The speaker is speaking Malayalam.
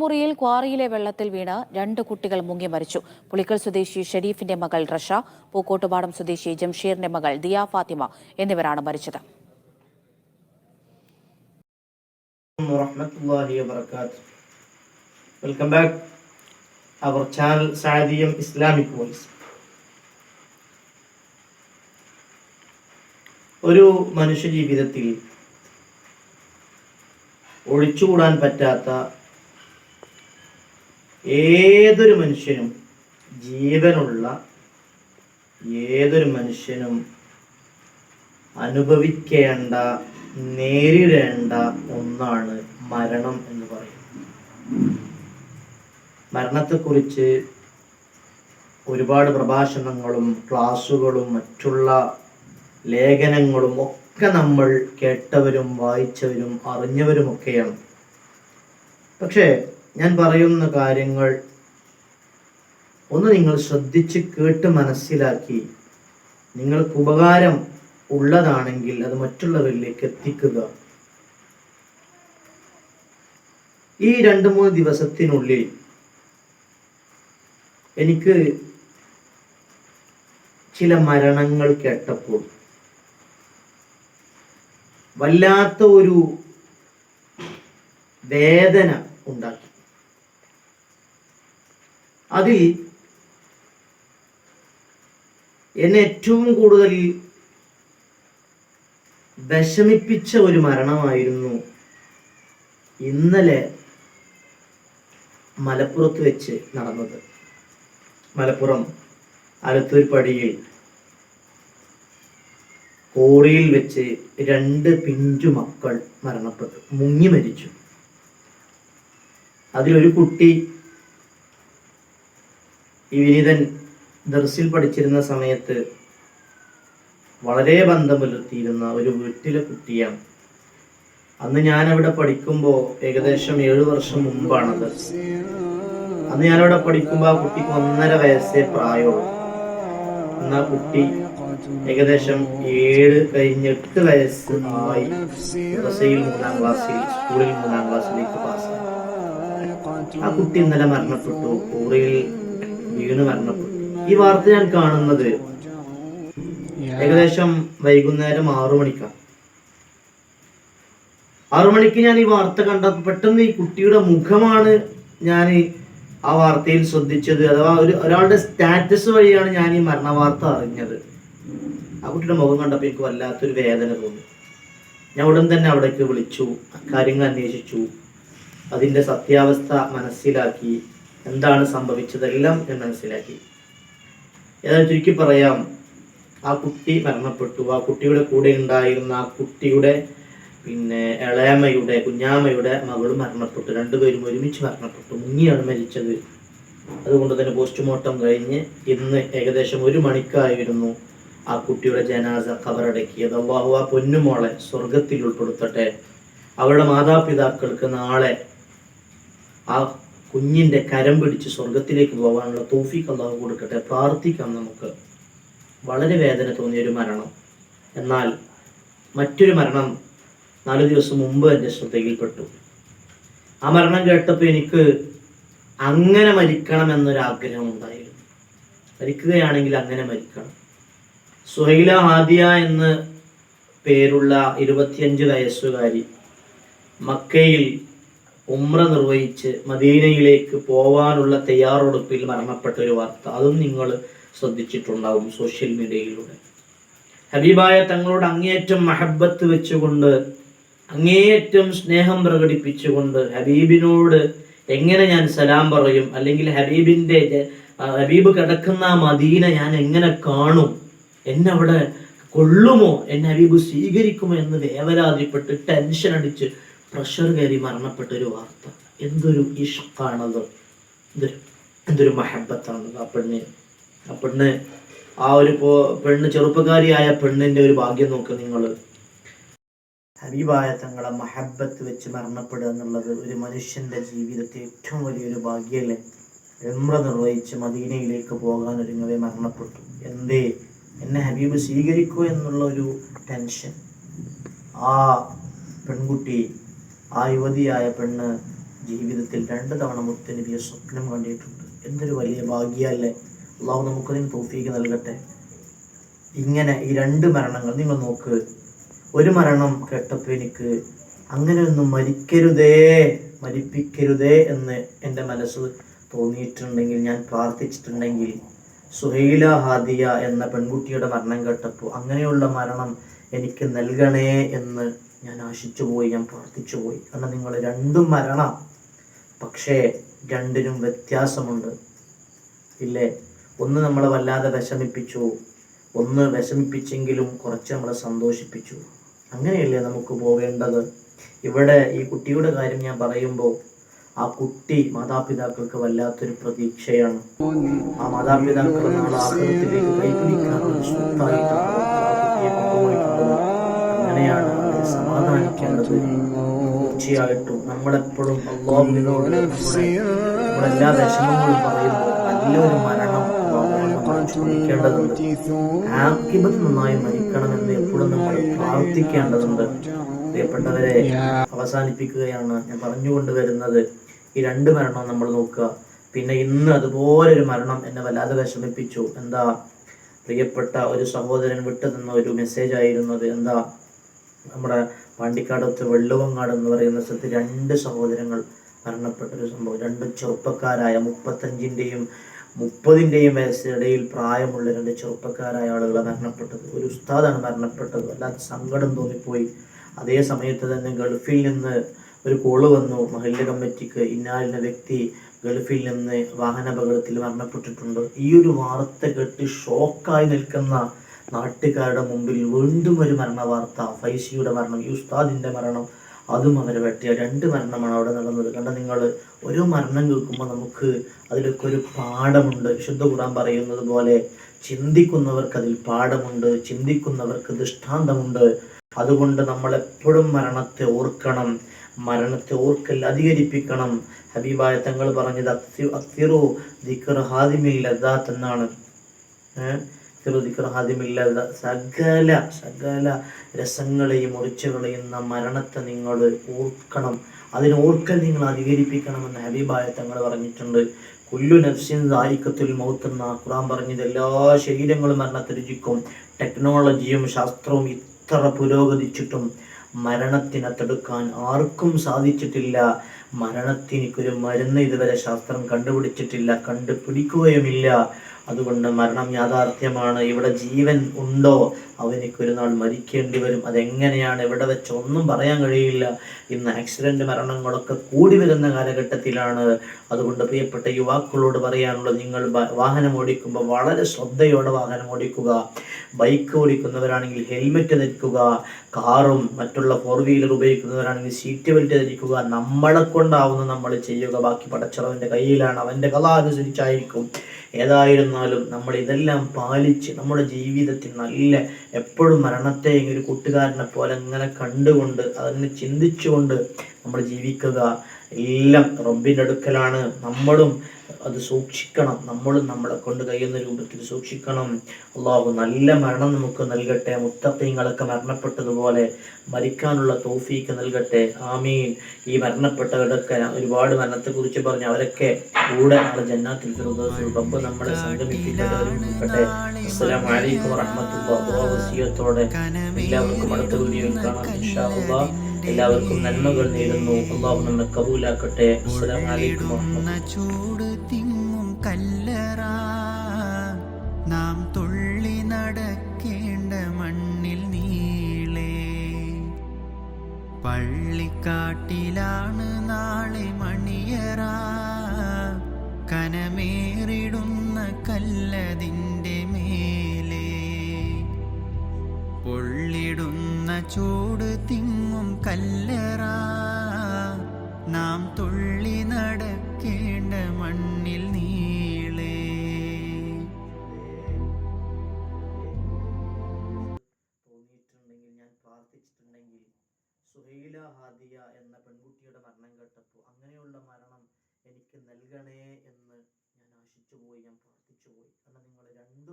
മുറിയിൽ ക്വാറിയിലെ വെള്ളത്തിൽ വീണ് 2 കുട്ടികൾ മുങ്ങി മരിച്ചു. പുളിക്കൽ സ്വദേശി ഷെരീഫിന്റെ മകൾ റഷ, പൂക്കോട്ടുപാടം സ്വദേശി ജംഷീറിന്റെ മകൾ ദിയ ഫാത്തിമ എന്നിവരാണ് മരിച്ചത്. Welcome back our channel Saadiyam Islamic Voice. ഒരു മനുഷ്യ ജീവിതത്തിൽ ഒഴിച്ചുകൂടാൻ പറ്റാത്ത ഏതൊരു മനുഷ്യനും, ജീവനുള്ള ഏതൊരു മനുഷ്യനും അനുഭവിക്കേണ്ട, നേരിടേണ്ട ഒന്നാണ് മരണം എന്ന് പറയുന്നത്. മരണത്തെക്കുറിച്ച് ഒരുപാട് പ്രഭാഷണങ്ങളും ക്ലാസ്സുകളും മറ്റുള്ള ലേഖനങ്ങളും ഒക്കെ നമ്മൾ കേട്ടവരും വായിച്ചവരും അറിഞ്ഞവരുമൊക്കെയാണ്. പക്ഷേ ഞാൻ പറയുന്ന കാര്യങ്ങൾ ഒന്ന് നിങ്ങൾ ശ്രദ്ധിച്ച് കേട്ട് മനസ്സിലാക്കി നിങ്ങൾക്ക് ഉപകാരം ഉള്ളതാണെങ്കിൽ അത് മറ്റുള്ളവരിലേക്ക് എത്തിക്കുക. ഈ 2-3 ദിവസത്തിനുള്ളിൽ എനിക്ക് ചില മരണങ്ങൾ കേട്ടപ്പോൾ വല്ലാത്ത ഒരു വേദന ഉണ്ടാക്കി. അതിൽ എന്നെ ഏറ്റവും കൂടുതൽ വിഷമിപ്പിച്ച ഒരു മരണമായിരുന്നു ഇന്നലെ മലപ്പുറത്ത് വെച്ച് നടന്നത്. മലപ്പുറം ആലത്തൂർ പടിയിൽ കോറിയിൽ വെച്ച് 2 പിഞ്ചു മക്കൾ മരണപ്പെട്ടു, മുങ്ങി മരിച്ചു. അതിലൊരു കുട്ടി ഈ വിനീതൻ ദർസിൽ പഠിച്ചിരുന്ന സമയത്ത് വളരെ ബന്ധം പുലർത്തിയിരുന്ന ഒരു വീട്ടിലെ കുട്ടിയാണ്. അന്ന് ഞാൻ അവിടെ പഠിക്കുമ്പോൾ ഏകദേശം 7 വർഷം മുമ്പാണത്. അന്ന് ഞാനവിടെ പഠിക്കുമ്പോൾ ആ കുട്ടിക്ക് 1.5 വയസ്സേ പ്രായമുള്ളൂ. അന്ന് ആ കുട്ടി ഏകദേശം 7 കഴിഞ്ഞ് 8 വയസ്സ് ആയി മദ്രസയിൽ 3-ാം ക്ലാസ്സിൽ, സ്കൂളിൽ 3-ാം ക്ലാസ്സിലേക്ക് പാസ്സായി. ആ കുട്ടി ഇന്നലെ മരണപ്പെട്ടു, കോറിയിൽ വീണ് മരണപ്പെട്ടു. ഈ വാർത്ത ഞാൻ കാണുന്നത് ഏകദേശം വൈകുന്നേരം 6 മണിക്കാണ്. 6 മണിക്ക് ഞാൻ ഈ വാർത്ത കണ്ടപ്പോൾ പെട്ടെന്ന് ഈ കുട്ടിയുടെ മുഖമാണ് ഞാൻ ആ വാർത്തയിൽ ശ്രദ്ധിച്ചത്. അഥവാ ഒരാളുടെ സ്റ്റാറ്റസ് വഴിയാണ് ഞാൻ ഈ മരണ വാർത്ത അറിഞ്ഞത്. ആ കുട്ടിയുടെ മുഖം കണ്ടപ്പോൾ എനിക്ക് വല്ലാത്തൊരു വേദന തോന്നി. ഞാൻ ഉടൻ തന്നെ അവിടേക്ക് വിളിച്ചു, കാര്യങ്ങൾ അന്വേഷിച്ചു, അതിൻ്റെ സത്യാവസ്ഥ മനസ്സിലാക്കി, എന്താണ് സംഭവിച്ചതെല്ലാം ഞാൻ മനസ്സിലാക്കി. ഏതായാലും ചുരുക്കി പറയാം, ആ കുട്ടി മരണപ്പെട്ടു. ആ കുട്ടിയുടെ കൂടെ ഉണ്ടായിരുന്ന ആ കുട്ടിയുടെ ഇളയമ്മയുടെ, കുഞ്ഞാമ്മയുടെ മകളും മരണപ്പെട്ടു. 2 പേരും ഒരുമിച്ച് മരണപ്പെട്ടു, മുങ്ങിയാണ് മരിച്ചത്. അതുകൊണ്ട് തന്നെ പോസ്റ്റ്മോർട്ടം കഴിഞ്ഞ് ഇന്ന് ഏകദേശം 1 മണിക്കായിരുന്നു ആ കുട്ടിയുടെ ജനാസ ഖബറടക്കിയത്. അല്ലാഹു ആ പൊന്നുമോളെ സ്വർഗത്തിൽ ഉൾപ്പെടുത്തട്ടെ. അവരുടെ മാതാപിതാക്കൾക്ക് നാളെ ആ കുഞ്ഞിൻ്റെ കരം പിടിച്ച് സ്വർഗത്തിലേക്ക് പോകാനുള്ള തൗഫീഖ് അല്ലാഹു കൊടുക്കട്ടെ. പ്രാർത്ഥിക്കാം നമുക്ക്. വളരെ വേദന തോന്നിയൊരു മരണം. എന്നാൽ മറ്റൊരു മരണം 4 ദിവസം മുമ്പ് എൻ്റെ ശ്രദ്ധയിൽപ്പെട്ടു. ആ മരണം കേട്ടപ്പോൾ എനിക്ക് അങ്ങനെ മരിക്കണം എന്നൊരാഗ്രഹം ഉണ്ടായിരുന്നു. മരിക്കുകയാണെങ്കിൽ അങ്ങനെ മരിക്കണം. സുഹൈല ഹാദിയ എന്ന് പേരുള്ള 25 വയസ്സുകാരി മക്കയിൽ ഉംറ നിർവഹിച്ച് മദീനയിലേക്ക് പോവാനുള്ള തയ്യാറെടുപ്പിൽ മരണപ്പെട്ട ഒരു വാർത്ത. അതും നിങ്ങൾ ശ്രദ്ധിച്ചിട്ടുണ്ടാവും സോഷ്യൽ മീഡിയയിലൂടെ. ഹബീബായ തങ്ങളോട് അങ്ങേയറ്റം മഹബത്ത് വെച്ചുകൊണ്ട്, അങ്ങേയറ്റം സ്നേഹം പ്രകടിപ്പിച്ചുകൊണ്ട് ഹബീബിനോട് എങ്ങനെ ഞാൻ സലാം പറയും, അല്ലെങ്കിൽ ഹബീബ് കിടക്കുന്ന ആ മദീന ഞാൻ എങ്ങനെ കാണും, എന്നെ അവിടെ കൊള്ളുമോ, എന്നെ ഹബീബ് സ്വീകരിക്കുമോ എന്ന് വേവലാതിപ്പെട്ട് ടെൻഷൻ അടിച്ച് പ്രഷർ കയറി മരണപ്പെട്ട ഒരു വാർത്ത. എന്തൊരു ഇഷ്കാണത്, എന്തൊരു മഹബത്താണത് ആ പെണ്ണ്. ആ ഒരു പെണ്ണ്, ചെറുപ്പക്കാരിയായ പെണ്ണിന്റെ ഒരു ഭാഗ്യം നോക്ക് നിങ്ങൾ. ഹബീബായ തങ്ങളെ മഹബത്ത് വെച്ച് മരണപ്പെടുക എന്നുള്ളത് ഒരു മനുഷ്യന്റെ ജീവിതത്തെ ഏറ്റവും വലിയൊരു ഭാഗ്യമല്ലേ. ഉംറ നിർവഹിച്ച് മദീനയിലേക്ക് പോകാൻ ഒരുങ്ങവേ മരണപ്പെട്ടു. എന്തേ, എന്നെ ഹബീബ് സ്വീകരിക്കുമോ എന്നുള്ള ഒരു ടെൻഷൻ. ആ പെൺകുട്ടി, ആ യുവതിയായ പെണ്ണ് ജീവിതത്തിൽ 2 തവണ മുത്തുനബിയെ സ്വപ്നം കണ്ടിട്ടുണ്ട്. എന്തൊരു വലിയ ഭാഗ്യമല്ലേ! അള്ളാഹു നമുക്കതിന് തൗഫീഖ് നൽകട്ടെ. ഇങ്ങനെ ഈ 2 മരണങ്ങൾ നിങ്ങൾ നോക്ക്. ഒരു മരണം കേട്ടപ്പോൾ എനിക്ക് അങ്ങനെയൊന്നും മരിപ്പിക്കരുതേ എന്ന് എൻ്റെ മനസ്സ് തോന്നിയിട്ടുണ്ടെങ്കിൽ, ഞാൻ പ്രാർത്ഥിച്ചിട്ടുണ്ടെങ്കിൽ, സുഹൈല ഹാദിയ എന്ന പെൺകുട്ടിയുടെ മരണം കേട്ടപ്പോൾ അങ്ങനെയുള്ള മരണം എനിക്ക് നൽകണേ എന്ന് ഞാൻ ആശിച്ചു പോയി, ഞാൻ പ്രാർത്ഥിച്ചു പോയി. കാരണം നിങ്ങൾ 2 മരണം, പക്ഷേ 2നും വ്യത്യാസമുണ്ട് ഇല്ലേ? ഒന്ന് നമ്മളെ വല്ലാതെ വിഷമിപ്പിച്ചു, ഒന്ന് വിഷമിപ്പിച്ചെങ്കിലും കുറച്ച് നമ്മളെ സന്തോഷിപ്പിച്ചു. അങ്ങനെയല്ലേ നമുക്ക് പോവേണ്ടത്? ഇവിടെ ഈ കുട്ടിയുടെ കാര്യം ഞാൻ പറയുമ്പോൾ ആ കുട്ടി മാതാപിതാക്കൾക്ക് വല്ലാത്തൊരു പ്രതീക്ഷയാണ്. ആ മാതാപിതാക്കൾ നാളെ ആഖിറത്തിലേക്ക് കൈപിടിക്കാനുള്ള സ്വത്തായിട്ടാണ് ആ കുട്ടിയെ കൊണ്ടുപോയിട്ടുള്ളത്. അങ്ങനെയാണ് അവരെ സമാധാനിക്കേണ്ടത്. തീർച്ചയായിട്ടും നമ്മളെപ്പോഴും അല്ലാഹുവിനോട് നമ്മളെല്ലാ വിഷമങ്ങളും പറയുമ്പോൾ നല്ലൊരു മരണം ശ്രമിക്കേണ്ടതുണ്ട്. ആഖിബത്ത് നന്നായി മരിക്കണമെന്ന് എപ്പോഴും നമ്മൾ പ്രാർത്ഥിക്കേണ്ടതുണ്ട്. പ്രിയപ്പെട്ടവരെ, അവസാനിപ്പിക്കുകയാണ് ഞാൻ പറഞ്ഞുകൊണ്ടുവരുന്നത്. ഈ 2 മരണം നമ്മൾ നോക്കുക. പിന്നെ ഇന്ന് അതുപോലൊരു മരണം എന്നെ വല്ലാതെ വിഷമിപ്പിച്ചു. എന്താ? പ്രിയപ്പെട്ട ഒരു സഹോദരൻ വിട്ടു തന്ന ഒരു മെസ്സേജ് ആയിരുന്നത്. എന്താ? നമ്മുടെ പാണ്ടിക്കാടത്ത് വെള്ളുവങ്ങാട് എന്ന് പറയുന്ന സ്ഥലത്ത് 2 സഹോദരങ്ങൾ മരണപ്പെട്ടൊരു സംഭവം. 2 ചെറുപ്പക്കാരായ 35-ന്റെയും 30-ന്റെയും വയസ്സിനിടയിൽ പ്രായമുള്ള 2 ചെറുപ്പക്കാരായ ആളുകളാണ് മരണപ്പെട്ടത്. ഒരു ഉസ്താദാണ് മരണപ്പെട്ടത്. വല്ലാത്ത സങ്കടം തോന്നിപ്പോയി. അതേ സമയത്ത് തന്നെ ഗൾഫിൽ നിന്ന് ഒരു കോള് വന്നു, മഹല്ല കമ്മിറ്റിക്ക് ഇന്നാലിന വ്യക്തി ഗൾഫിൽ നിന്ന് വാഹനാപകടത്തിൽ മരണപ്പെട്ടിട്ടുണ്ട്. ഈ ഒരു വാർത്ത കേട്ട് ഷോക്കായി നിൽക്കുന്ന നാട്ടുകാരുടെ മുമ്പിൽ വീണ്ടും ഒരു മരണ വാർത്ത. ഫൈസിയുടെ മരണം, ഈ ഉസ്താദിന്റെ മരണം, അതും അവരെ വെട്ടിയ 2 മരണമാണ് അവിടെ നടന്നത്. കണ്ട നിങ്ങൾ, ഓരോ മരണം കേൾക്കുമ്പോൾ നമുക്ക് അതിലൊക്കെ ഒരു പാഠമുണ്ട്. വിശുദ്ധ ഖുർആൻ പറയുന്നത് പോലെ ചിന്തിക്കുന്നവർക്ക് അതിൽ പാഠമുണ്ട്, ചിന്തിക്കുന്നവർക്ക് ദൃഷ്ടാന്തമുണ്ട്. അതുകൊണ്ട് നമ്മൾ എപ്പോഴും മരണത്തെ ഓർക്കണം, മരണത്തെ ഓർക്കൽ അധികരിപ്പിക്കണം. ഹബീബായ തങ്ങൾ പറഞ്ഞത് അക്സിറു ദിക്ർ ഹാദിമിൽ ലദ്ദാത്ത് എന്നാണ്. സകല രസങ്ങളെയും മുറിച്ചു കളയുന്ന മരണത്തെ നിങ്ങൾ ഓർക്കണം, അതിന് ഓർക്കൽ നിങ്ങൾ അധികരിപ്പിക്കണമെന്ന് ഹബീബായ തങ്ങൾ പറഞ്ഞിട്ടുണ്ട്. കുല്ലു നഫ്സിൻ ദായിഖത്തുൽ മൗത്ത് എന്ന ഖുർആൻ പറഞ്ഞത് എല്ലാ ശരീരങ്ങളും മരണത്തെ രുചിക്കും. ടെക്നോളജിയും ശാസ്ത്രവും ഇത്ര പുരോഗമിച്ചിട്ടും മരണത്തിനെ തടുക്കാൻ ആർക്കും സാധിച്ചിട്ടില്ല. മരണത്തിനൊരു മരുന്ന് ഇതുവരെ ശാസ്ത്രം കണ്ടുപിടിച്ചിട്ടില്ല, കണ്ടുപിടിക്കുകയുമില്ല. അതുകൊണ്ട് മരണം യാഥാർത്ഥ്യമാണ്. ഇവിടെ ജീവൻ ഉണ്ടോ അവനിക്കൊരു നാൾ മരിക്കേണ്ടി വരും. അതെങ്ങനെയാണ്, എവിടെ വെച്ച് ഒന്നും പറയാൻ കഴിയില്ല. ഇന്ന് ആക്സിഡന്റ് മരണങ്ങളൊക്കെ കൂടി വരുന്ന കാലഘട്ടത്തിലാണ്. അതുകൊണ്ട് പ്രിയപ്പെട്ട യുവാക്കളോട് പറയാനുള്ളത്, നിങ്ങൾ വാഹനം ഓടിക്കുമ്പോൾ വളരെ ശ്രദ്ധയോടെ വാഹനം ഓടിക്കുക. ബൈക്ക് ഓടിക്കുന്നവരാണെങ്കിൽ ഹെൽമെറ്റ് ധരിക്കുക. കാറും മറ്റുള്ള 4 വീലർ ഉപയോഗിക്കുന്നവരാണെങ്കിൽ സീറ്റ് ബെൽറ്റ് ധരിക്കുക. നമ്മളെ കൊണ്ടാവുന്ന നമ്മൾ ചെയ്യുക. ബാക്കി പടച്ചവന്റെ കയ്യിലാണ്, അവന്റെ കഥ അനുസരിച്ചായിരിക്കും. ഏതായിരുന്നാലും നമ്മൾ ഇതെല്ലാം പാലിച്ച് നമ്മുടെ ജീവിതത്തിൽ നല്ല എപ്പോഴും മരണത്തെ ഒരു കൂട്ടുകാരനെ പോലെ ഇങ്ങനെ കണ്ടുകൊണ്ട് അതിനെ ചിന്തിച്ചുകൊണ്ട് നമ്മൾ ജീവിക്കുക. എല്ലാം റബ്ബിൻ്റെ അടുക്കലാണ്. നമ്മളും അത് സൂക്ഷിക്കണം. നമ്മളും നമ്മളെ കൊണ്ട് കഴിയുന്ന രൂപത്തിൽ സൂക്ഷിക്കണം. അള്ളാഹു നല്ല മരണം നമുക്ക് നൽകട്ടെ. മുത്തഖീങ്ങളൊക്കെ മരണപ്പെട്ടതുപോലെ മരിക്കാനുള്ള തൗഫീക്ക് നൽകട്ടെ. ആമീൻ. ഈ മരണപ്പെട്ടവരൊക്കെ ഒരുപാട് മരണത്തെക്കുറിച്ച് പറഞ്ഞു, അവരൊക്കെ കൂടെ നാളെ ജന്നാത്തിൽ ഫിർദൗസിൽ റബ്ബ് നമ്മളെ സംഗമിപ്പിക്കട്ടെ. അസ്സലാമു അലൈക്കും വറഹ്മത്തുള്ളാഹി വസിയത്തോടെ എല്ലാവർക്കും അടുത്ത വീഡിയോയിൽ കാണാം ഇൻഷാ അല്ലാഹ്. എല്ലാവർക്കും നന്മകൾ നേരുന്നു. അള്ളാഹു നമ്മെ കബൂലാക്കട്ടെ. അസ്സലാമു അലൈക്കും വറഹ്മത്തുള്ളാഹി. നാം തുള്ളി നടക്കേണ്ട മണ്ണിൽ നീളേ പള്ളിക്കാട്ടിലാണ് നാളെ മണിയറ. കനമേറിടുന്ന കല്ലതിൻ്റെ മേലെ പൊള്ളിടുന്ന ചൂട് തിങ്ങും കല്ലറ. നാം തുള്ളി നടക്കേണ്ട മണ്ണിൽ നീളേ. തോന്നിയിട്ടുണ്ടെങ്കിൽ, ഞാൻ പ്രാർത്ഥിച്ചിട്ടുണ്ടെങ്കിൽ, സുഹൈല ഹാദിയ എന്ന പെൺകുട്ടിയുടെ മരണം കേട്ടപ്പോൾ അങ്ങനെയുള്ള മരണം എനിക്ക് നൽകണേ എന്ന് ഞാൻ ആശിച്ചു പോയി, ഞാൻ പ്രാർത്ഥിച്ചു പോയി. കാരണം നിങ്ങൾ 2